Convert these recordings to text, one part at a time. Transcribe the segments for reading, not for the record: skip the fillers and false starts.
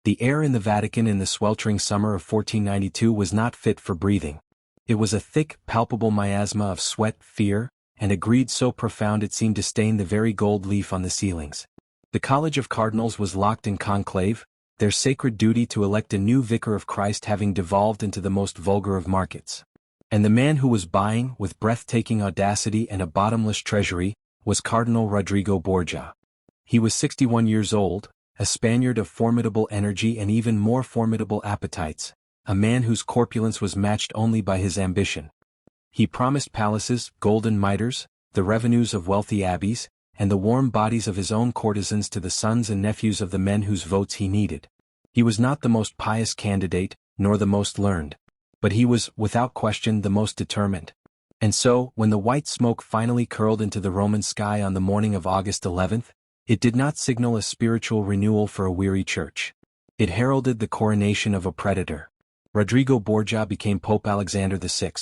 The air in the Vatican in the sweltering summer of 1492 was not fit for breathing. It was a thick, palpable miasma of sweat, fear, and a greed so profound it seemed to stain the very gold leaf on the ceilings. The College of Cardinals was locked in conclave, their sacred duty to elect a new vicar of Christ having devolved into the most vulgar of markets. And the man who was buying, with breathtaking audacity and a bottomless treasury, was Cardinal Rodrigo Borgia. He was 61 years old, a Spaniard of formidable energy and even more formidable appetites, a man whose corpulence was matched only by his ambition. He promised palaces, golden mitres, the revenues of wealthy abbeys, and the warm bodies of his own courtesans to the sons and nephews of the men whose votes he needed. He was not the most pious candidate, nor the most learned. But he was, without question, the most determined. And so, when the white smoke finally curled into the Roman sky on the morning of August 11th, it did not signal a spiritual renewal for a weary church. It heralded the coronation of a predator. Rodrigo Borgia became Pope Alexander VI.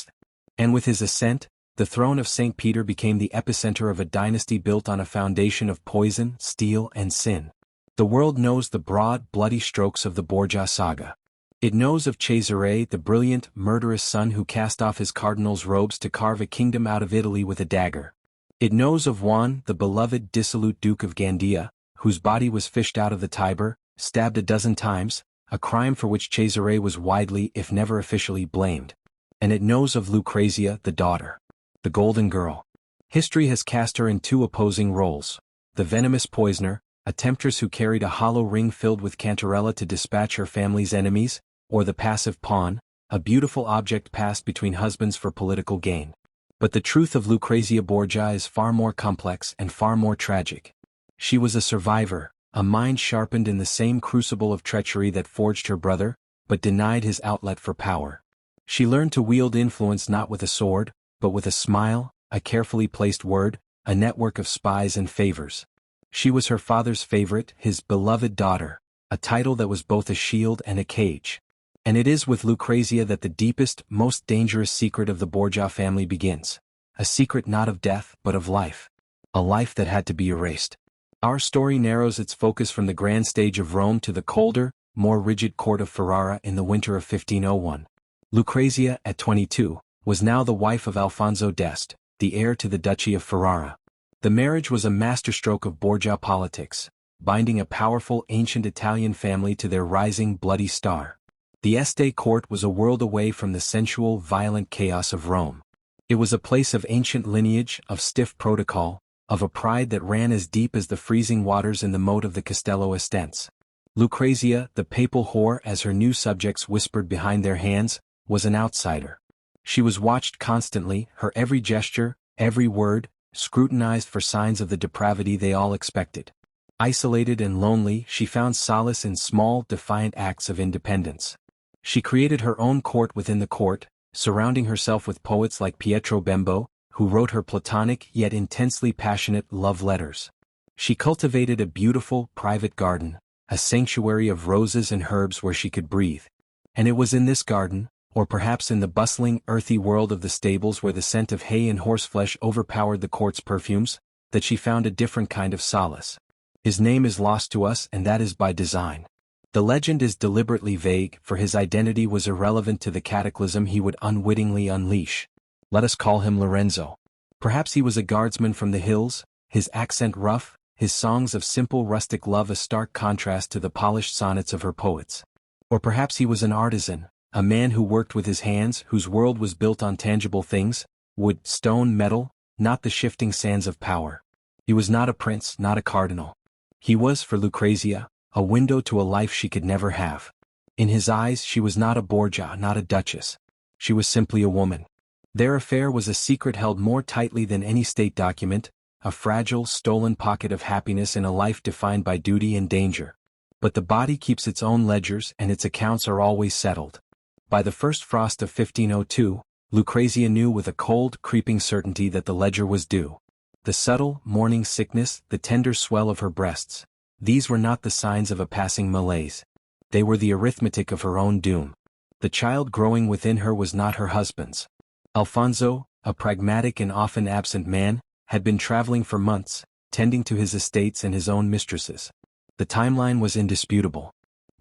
And with his ascent, the throne of St. Peter became the epicenter of a dynasty built on a foundation of poison, steel, and sin. The world knows the broad, bloody strokes of the Borgia saga. It knows of Cesare, the brilliant, murderous son who cast off his cardinal's robes to carve a kingdom out of Italy with a dagger. It knows of Juan, the beloved, dissolute Duke of Gandia, whose body was fished out of the Tiber, stabbed a dozen times, a crime for which Cesare was widely, if never officially, blamed. And it knows of Lucrezia, the daughter. The Golden Girl. History has cast her in two opposing roles: the venomous poisoner, a temptress who carried a hollow ring filled with cantarella to dispatch her family's enemies, or the passive pawn, a beautiful object passed between husbands for political gain. But the truth of Lucrezia Borgia is far more complex and far more tragic. She was a survivor, a mind sharpened in the same crucible of treachery that forged her brother, but denied his outlet for power. She learned to wield influence not with a sword, but with a smile, a carefully placed word, a network of spies and favors. She was her father's favorite, his beloved daughter, a title that was both a shield and a cage. And it is with Lucrezia that the deepest, most dangerous secret of the Borgia family begins. A secret not of death, but of life. A life that had to be erased. Our story narrows its focus from the grand stage of Rome to the colder, more rigid court of Ferrara in the winter of 1501. Lucrezia, at 22, was now the wife of Alfonso d'Este, the heir to the Duchy of Ferrara. The marriage was a masterstroke of Borgia politics, binding a powerful ancient Italian family to their rising bloody star. The Este court was a world away from the sensual, violent chaos of Rome. It was a place of ancient lineage, of stiff protocol, of a pride that ran as deep as the freezing waters in the moat of the Castello Estense. Lucrezia, the papal whore, as her new subjects whispered behind their hands, was an outsider. She was watched constantly, her every gesture, every word, scrutinized for signs of the depravity they all expected. Isolated and lonely, she found solace in small, defiant acts of independence. She created her own court within the court, surrounding herself with poets like Pietro Bembo, who wrote her platonic yet intensely passionate love letters. She cultivated a beautiful, private garden, a sanctuary of roses and herbs where she could breathe. And it was in this garden, or perhaps in the bustling, earthy world of the stables where the scent of hay and horseflesh overpowered the court's perfumes, that she found a different kind of solace. His name is lost to us, and that is by design. The legend is deliberately vague, for his identity was irrelevant to the cataclysm he would unwittingly unleash. Let us call him Lorenzo. Perhaps he was a guardsman from the hills, his accent rough, his songs of simple rustic love a stark contrast to the polished sonnets of her poets. Or perhaps he was an artisan, a man who worked with his hands, whose world was built on tangible things, wood, stone, metal, not the shifting sands of power. He was not a prince, not a cardinal. He was, for Lucrezia, a window to a life she could never have. In his eyes she was not a Borgia, not a duchess. She was simply a woman. Their affair was a secret held more tightly than any state document, a fragile, stolen pocket of happiness in a life defined by duty and danger. But the body keeps its own ledgers and its accounts are always settled. By the first frost of 1502, Lucrezia knew with a cold, creeping certainty that the ledger was due. The subtle, morning sickness, the tender swell of her breasts, these were not the signs of a passing malaise. They were the arithmetic of her own doom. The child growing within her was not her husband's. Alfonso, a pragmatic and often absent man, had been traveling for months, tending to his estates and his own mistresses. The timeline was indisputable.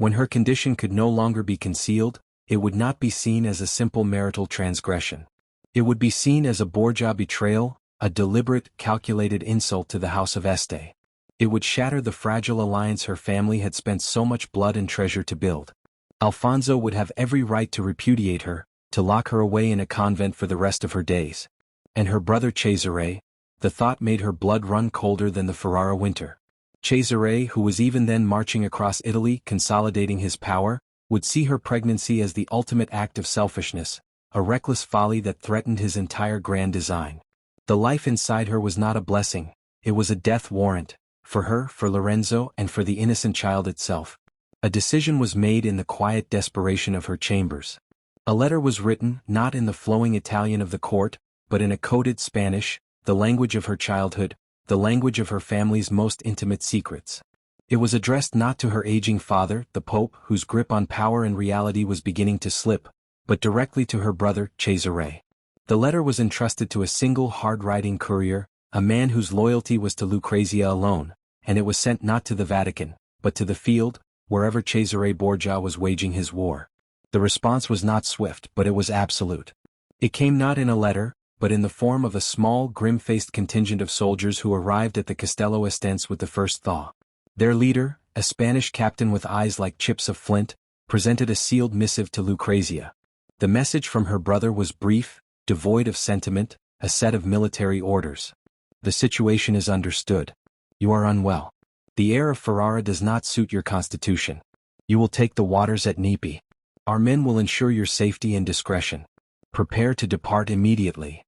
When her condition could no longer be concealed, it would not be seen as a simple marital transgression. It would be seen as a Borgia betrayal, a deliberate, calculated insult to the house of Este. It would shatter the fragile alliance her family had spent so much blood and treasure to build. Alfonso would have every right to repudiate her, to lock her away in a convent for the rest of her days. And her brother Cesare, the thought made her blood run colder than the Ferrara winter. Cesare, who was even then marching across Italy consolidating his power, would see her pregnancy as the ultimate act of selfishness, a reckless folly that threatened his entire grand design. The life inside her was not a blessing, it was a death warrant, for her, for Lorenzo, and for the innocent child itself. A decision was made in the quiet desperation of her chambers. A letter was written, not in the flowing Italian of the court, but in a coded Spanish, the language of her childhood, the language of her family's most intimate secrets. It was addressed not to her aging father, the Pope, whose grip on power and reality was beginning to slip, but directly to her brother, Cesare. The letter was entrusted to a single hard-riding courier, a man whose loyalty was to Lucrezia alone, and it was sent not to the Vatican, but to the field, wherever Cesare Borgia was waging his war. The response was not swift, but it was absolute. It came not in a letter, but in the form of a small, grim-faced contingent of soldiers who arrived at the Castello Estense with the first thaw. Their leader, a Spanish captain with eyes like chips of flint, presented a sealed missive to Lucrezia. The message from her brother was brief, devoid of sentiment, a set of military orders. The situation is understood. You are unwell. The air of Ferrara does not suit your constitution. You will take the waters at Nepi. Our men will ensure your safety and discretion. Prepare to depart immediately.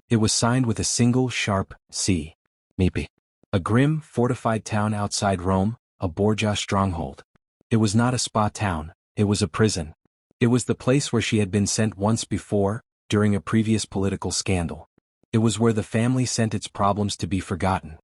It was signed with a single sharp C. Nepi. A grim, fortified town outside Rome, a Borgia stronghold. It was not a spa town, it was a prison. It was the place where she had been sent once before, during a previous political scandal. It was where the family sent its problems to be forgotten.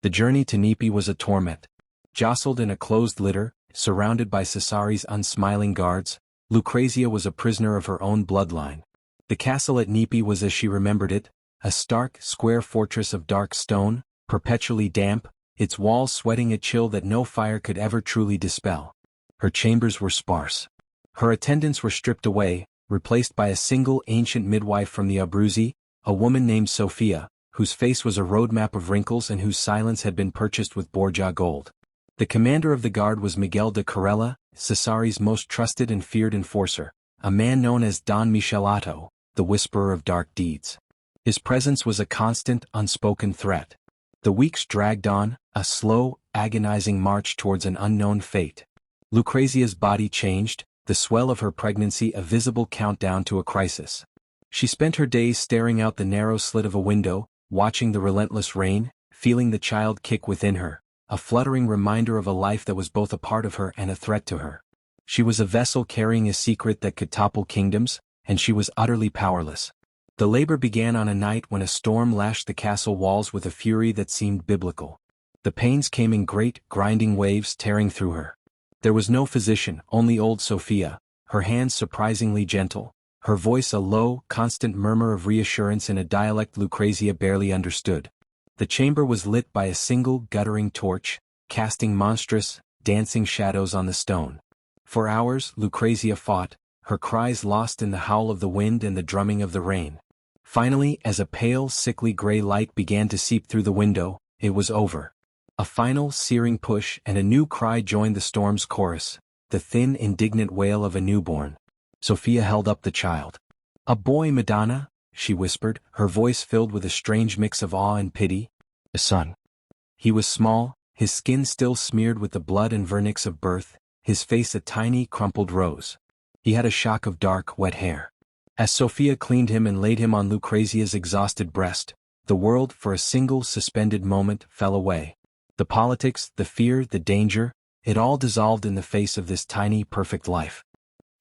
The journey to Nepi was a torment. Jostled in a closed litter, surrounded by Cesare's unsmiling guards, Lucrezia was a prisoner of her own bloodline. The castle at Nepi was as she remembered it, a stark, square fortress of dark stone, perpetually damp, its walls sweating a chill that no fire could ever truly dispel. Her chambers were sparse. Her attendants were stripped away, replaced by a single ancient midwife from the Abruzzi, a woman named Sophia, whose face was a roadmap of wrinkles and whose silence had been purchased with Borgia gold. The commander of the guard was Miguel de Corella, Cesare's most trusted and feared enforcer, a man known as Don Michelato, the whisperer of dark deeds. His presence was a constant, unspoken threat. The weeks dragged on, a slow, agonizing march towards an unknown fate. Lucrezia's body changed, the swell of her pregnancy a visible countdown to a crisis. She spent her days staring out the narrow slit of a window, watching the relentless rain, feeling the child kick within her, a fluttering reminder of a life that was both a part of her and a threat to her. She was a vessel carrying a secret that could topple kingdoms, and she was utterly powerless. The labor began on a night when a storm lashed the castle walls with a fury that seemed biblical. The pains came in great, grinding waves tearing through her. There was no physician, only old Sophia, her hands surprisingly gentle, her voice a low, constant murmur of reassurance in a dialect Lucrezia barely understood. The chamber was lit by a single guttering torch, casting monstrous, dancing shadows on the stone. For hours Lucrezia fought, her cries lost in the howl of the wind and the drumming of the rain. Finally, as a pale, sickly gray light began to seep through the window, it was over. A final, searing push and a new cry joined the storm's chorus, the thin, indignant wail of a newborn. Sophia held up the child. "A boy, Madonna," she whispered, her voice filled with a strange mix of awe and pity. "A son." He was small, his skin still smeared with the blood and vernix of birth, his face a tiny, crumpled rose. He had a shock of dark, wet hair. As Sophia cleaned him and laid him on Lucrezia's exhausted breast, the world, for a single suspended moment, fell away. The politics, the fear, the danger, it all dissolved in the face of this tiny, perfect life.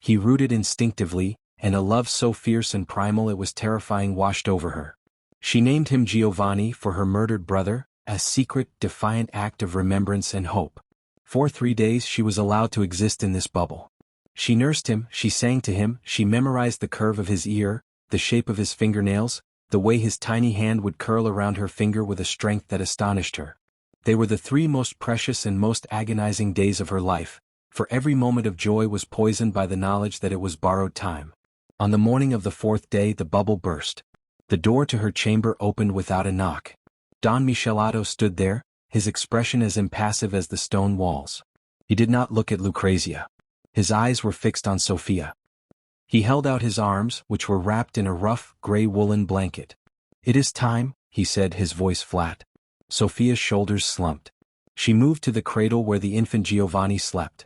He rooted instinctively, and a love so fierce and primal it was terrifying washed over her. She named him Giovanni for her murdered brother, a secret, defiant act of remembrance and hope. For 3 days she was allowed to exist in this bubble. She nursed him, she sang to him, she memorized the curve of his ear, the shape of his fingernails, the way his tiny hand would curl around her finger with a strength that astonished her. They were the 3 most precious and most agonizing days of her life, for every moment of joy was poisoned by the knowledge that it was borrowed time. On the morning of the fourth day the bubble burst. The door to her chamber opened without a knock. Don Michelotto stood there, his expression as impassive as the stone walls. He did not look at Lucrezia. His eyes were fixed on Sophia. He held out his arms, which were wrapped in a rough, gray woolen blanket. "It is time," he said, his voice flat. Sophia's shoulders slumped. She moved to the cradle where the infant Giovanni slept.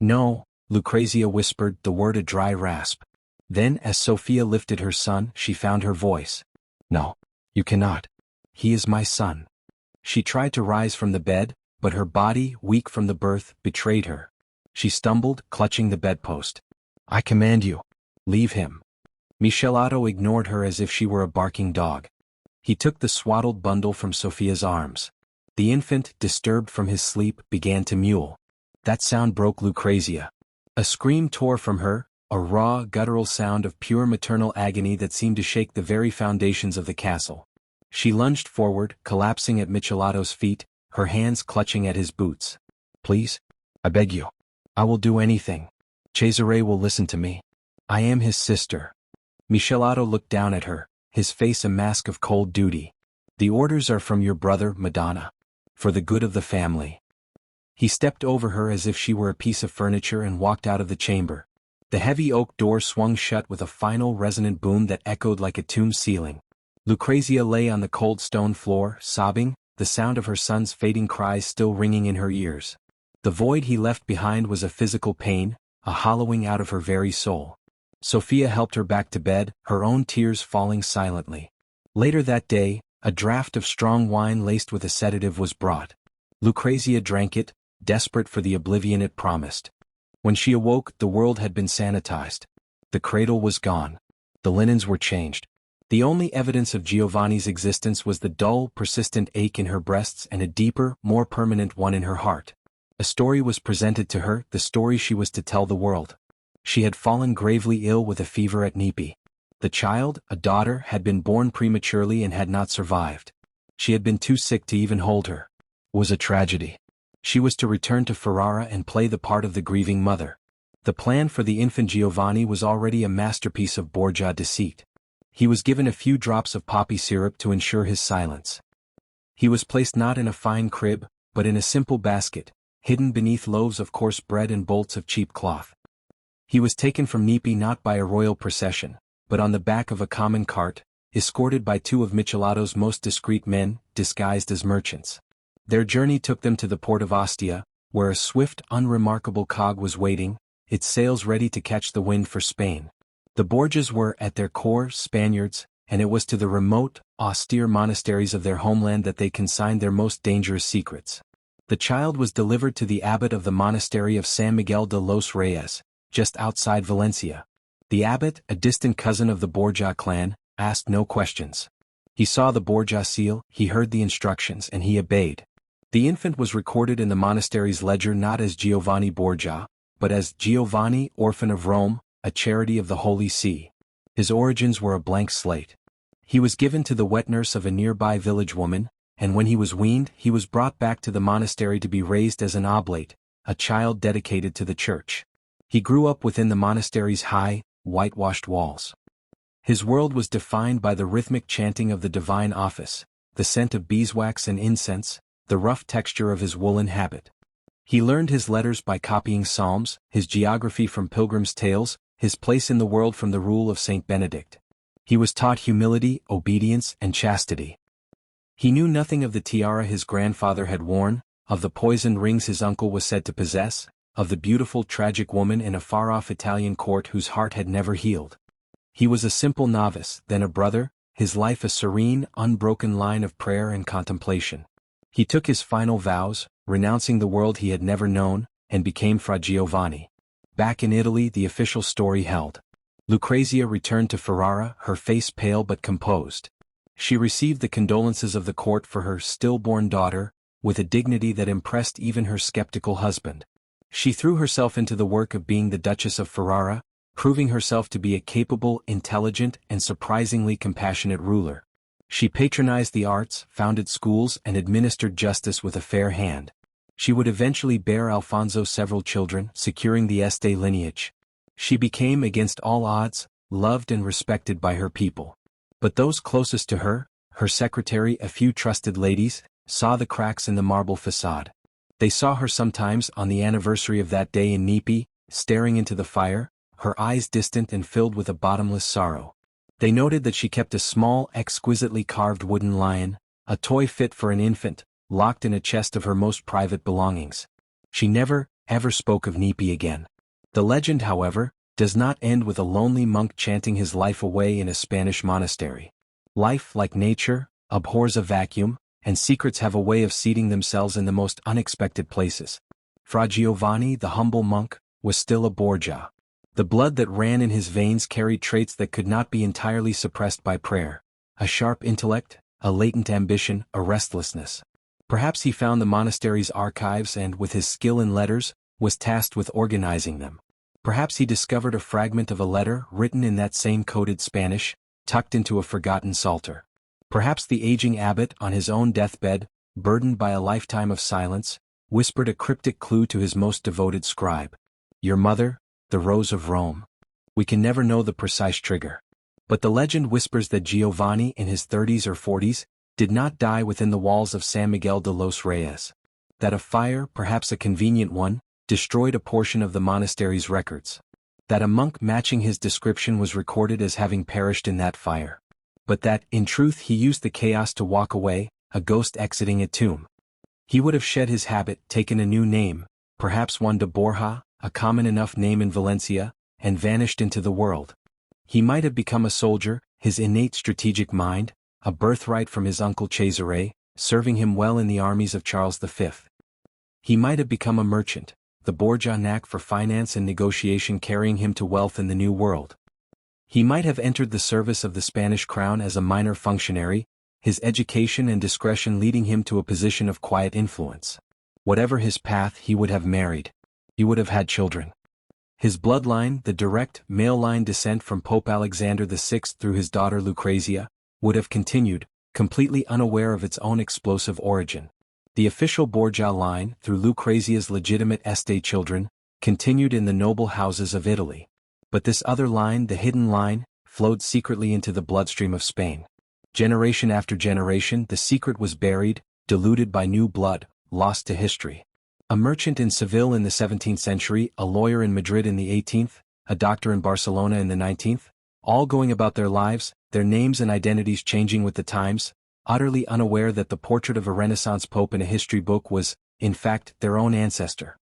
"No," Lucrezia whispered, the word a dry rasp. Then, as Sophia lifted her son, she found her voice. "No. You cannot. He is my son." She tried to rise from the bed, but her body, weak from the birth, betrayed her. She stumbled, clutching the bedpost. "I command you. Leave him." Michelotto ignored her as if she were a barking dog. He took the swaddled bundle from Sophia's arms. The infant, disturbed from his sleep, began to mewl. That sound broke Lucrezia. A scream tore from her, a raw, guttural sound of pure maternal agony that seemed to shake the very foundations of the castle. She lunged forward, collapsing at Michelotto's feet, her hands clutching at his boots. "Please? I beg you. I will do anything. Cesare will listen to me. I am his sister." Michelotto looked down at her, his face a mask of cold duty. "The orders are from your brother, Madonna. For the good of the family." He stepped over her as if she were a piece of furniture and walked out of the chamber. The heavy oak door swung shut with a final resonant boom that echoed like a tomb ceiling. Lucrezia lay on the cold stone floor, sobbing, the sound of her son's fading cries still ringing in her ears. The void he left behind was a physical pain, a hollowing out of her very soul. Sophia helped her back to bed, her own tears falling silently. Later that day, a draught of strong wine laced with a sedative was brought. Lucrezia drank it, desperate for the oblivion it promised. When she awoke, the world had been sanitized. The cradle was gone. The linens were changed. The only evidence of Giovanni's existence was the dull, persistent ache in her breasts and a deeper, more permanent one in her heart. A story was presented to her, the story she was to tell the world. She had fallen gravely ill with a fever at Nepi. The child, a daughter, had been born prematurely and had not survived. She had been too sick to even hold her. It was a tragedy. She was to return to Ferrara and play the part of the grieving mother. The plan for the infant Giovanni was already a masterpiece of Borgia deceit. He was given a few drops of poppy syrup to ensure his silence. He was placed not in a fine crib, but in a simple basket, hidden beneath loaves of coarse bread and bolts of cheap cloth. He was taken from Nepi not by a royal procession, but on the back of a common cart, escorted by two of Michelotto's most discreet men, disguised as merchants. Their journey took them to the port of Ostia, where a swift, unremarkable cog was waiting, its sails ready to catch the wind for Spain. The Borgias were, at their core, Spaniards, and it was to the remote, austere monasteries of their homeland that they consigned their most dangerous secrets. The child was delivered to the abbot of the monastery of San Miguel de los Reyes, just outside Valencia. The abbot, a distant cousin of the Borgia clan, asked no questions. He saw the Borgia seal, he heard the instructions, and he obeyed. The infant was recorded in the monastery's ledger not as Giovanni Borgia, but as Giovanni, orphan of Rome, a charity of the Holy See. His origins were a blank slate. He was given to the wet nurse of a nearby village woman, and when he was weaned, he was brought back to the monastery to be raised as an oblate, a child dedicated to the church. He grew up within the monastery's high, whitewashed walls. His world was defined by the rhythmic chanting of the divine office, the scent of beeswax and incense, the rough texture of his woolen habit. He learned his letters by copying psalms, his geography from pilgrims' tales, his place in the world from the rule of Saint Benedict. He was taught humility, obedience, and chastity. He knew nothing of the tiara his grandfather had worn, of the poisoned rings his uncle was said to possess, of the beautiful tragic woman in a far-off Italian court whose heart had never healed. He was a simple novice, then a brother, his life a serene, unbroken line of prayer and contemplation. He took his final vows, renouncing the world he had never known, and became Fra Giovanni. Back in Italy the official story held. Lucrezia returned to Ferrara, her face pale but composed. She received the condolences of the court for her stillborn daughter, with a dignity that impressed even her skeptical husband. She threw herself into the work of being the Duchess of Ferrara, proving herself to be a capable, intelligent, and surprisingly compassionate ruler. She patronized the arts, founded schools, and administered justice with a fair hand. She would eventually bear Alfonso several children, securing the Este lineage. She became, against all odds, loved and respected by her people. But those closest to her, her secretary, a few trusted ladies, saw the cracks in the marble facade. They saw her sometimes on the anniversary of that day in Nipi, staring into the fire, her eyes distant and filled with a bottomless sorrow. They noted that she kept a small, exquisitely carved wooden lion, a toy fit for an infant, locked in a chest of her most private belongings. She never, ever spoke of Nipi again. The legend, however, does not end with a lonely monk chanting his life away in a Spanish monastery. Life, like nature, abhors a vacuum, and secrets have a way of seating themselves in the most unexpected places. Fra Giovanni, the humble monk, was still a Borgia. The blood that ran in his veins carried traits that could not be entirely suppressed by prayer: a sharp intellect, a latent ambition, a restlessness. Perhaps he found the monastery's archives and, with his skill in letters, was tasked with organizing them. Perhaps he discovered a fragment of a letter written in that same coded Spanish, tucked into a forgotten psalter. Perhaps the aging abbot, on his own deathbed, burdened by a lifetime of silence, whispered a cryptic clue to his most devoted scribe: "Your mother, the Rose of Rome." We can never know the precise trigger. But the legend whispers that Giovanni, in his 30s or 40s, did not die within the walls of San Miguel de los Reyes. That a fire, perhaps a convenient one, destroyed a portion of the monastery's records. That a monk matching his description was recorded as having perished in that fire. But that, in truth, he used the chaos to walk away, a ghost exiting a tomb. He would have shed his habit, taken a new name, perhaps Juan de Borja, a common enough name in Valencia, and vanished into the world. He might have become a soldier, his innate strategic mind, a birthright from his uncle Cesare, serving him well in the armies of Charles V. He might have become a merchant, the Borgia knack for finance and negotiation carrying him to wealth in the New World. He might have entered the service of the Spanish crown as a minor functionary, his education and discretion leading him to a position of quiet influence. Whatever his path, he would have married. He would have had children. His bloodline, the direct, male line descent from Pope Alexander VI through his daughter Lucrezia, would have continued, completely unaware of its own explosive origin. The official Borgia line, through Lucrezia's legitimate Este children, continued in the noble houses of Italy. But this other line, the hidden line, flowed secretly into the bloodstream of Spain. Generation after generation, the secret was buried, diluted by new blood, lost to history. A merchant in Seville in the 17th century, a lawyer in Madrid in the 18th, a doctor in Barcelona in the 19th, all going about their lives, their names and identities changing with the times, utterly unaware that the portrait of a Renaissance pope in a history book was, in fact, their own ancestor.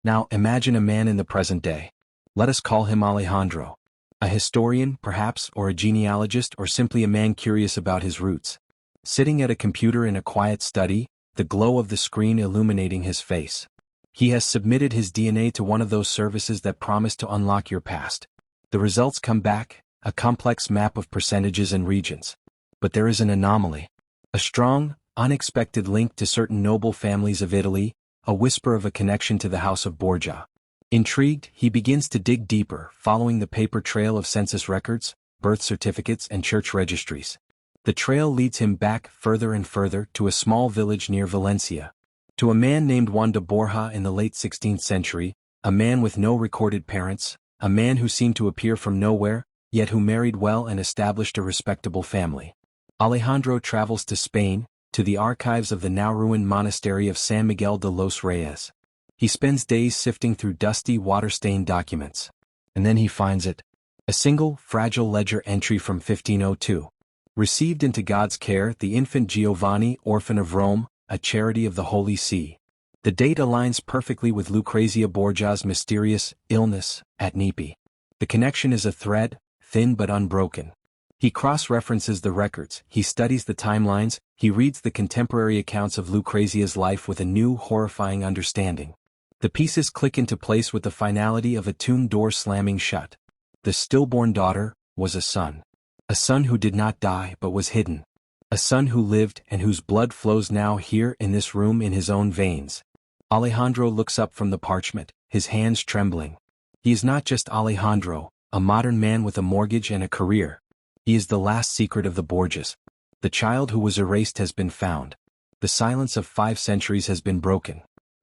Now imagine a man in the present day. Let us call him Alejandro. A historian, perhaps, or a genealogist, or simply a man curious about his roots. Sitting at a computer in a quiet study, the glow of the screen illuminating his face. He has submitted his DNA to one of those services that promise to unlock your past. The results come back, a complex map of percentages and regions. But there is an anomaly. A strong, unexpected link to certain noble families of Italy, a whisper of a connection to the House of Borgia. Intrigued, he begins to dig deeper, following the paper trail of census records, birth certificates and church registries. The trail leads him back further and further to a small village near Valencia. To a man named Juan de Borja in the late 16th century, a man with no recorded parents, a man who seemed to appear from nowhere, yet who married well and established a respectable family. Alejandro travels to Spain, to the archives of the now-ruined monastery of San Miguel de los Reyes. He spends days sifting through dusty, water-stained documents. And then he finds it. A single, fragile ledger entry from 1502. Received into God's care, the infant Giovanni, orphan of Rome, a charity of the Holy See. The date aligns perfectly with Lucrezia Borgia's mysterious illness at Nipi. The connection is a thread, thin but unbroken. He cross-references the records, he studies the timelines, he reads the contemporary accounts of Lucrezia's life with a new, horrifying understanding. The pieces click into place with the finality of a tomb door slamming shut. The stillborn daughter was a son. A son who did not die but was hidden. A son who lived and whose blood flows now here in this room in his own veins. Alejandro looks up from the parchment, his hands trembling. He is not just Alejandro, a modern man with a mortgage and a career. He is the last secret of the Borgias. The child who was erased has been found. The silence of 5 centuries has been broken.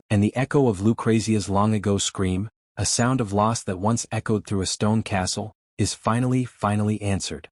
And the echo of Lucrezia's long-ago scream, a sound of loss that once echoed through a stone castle, is finally answered.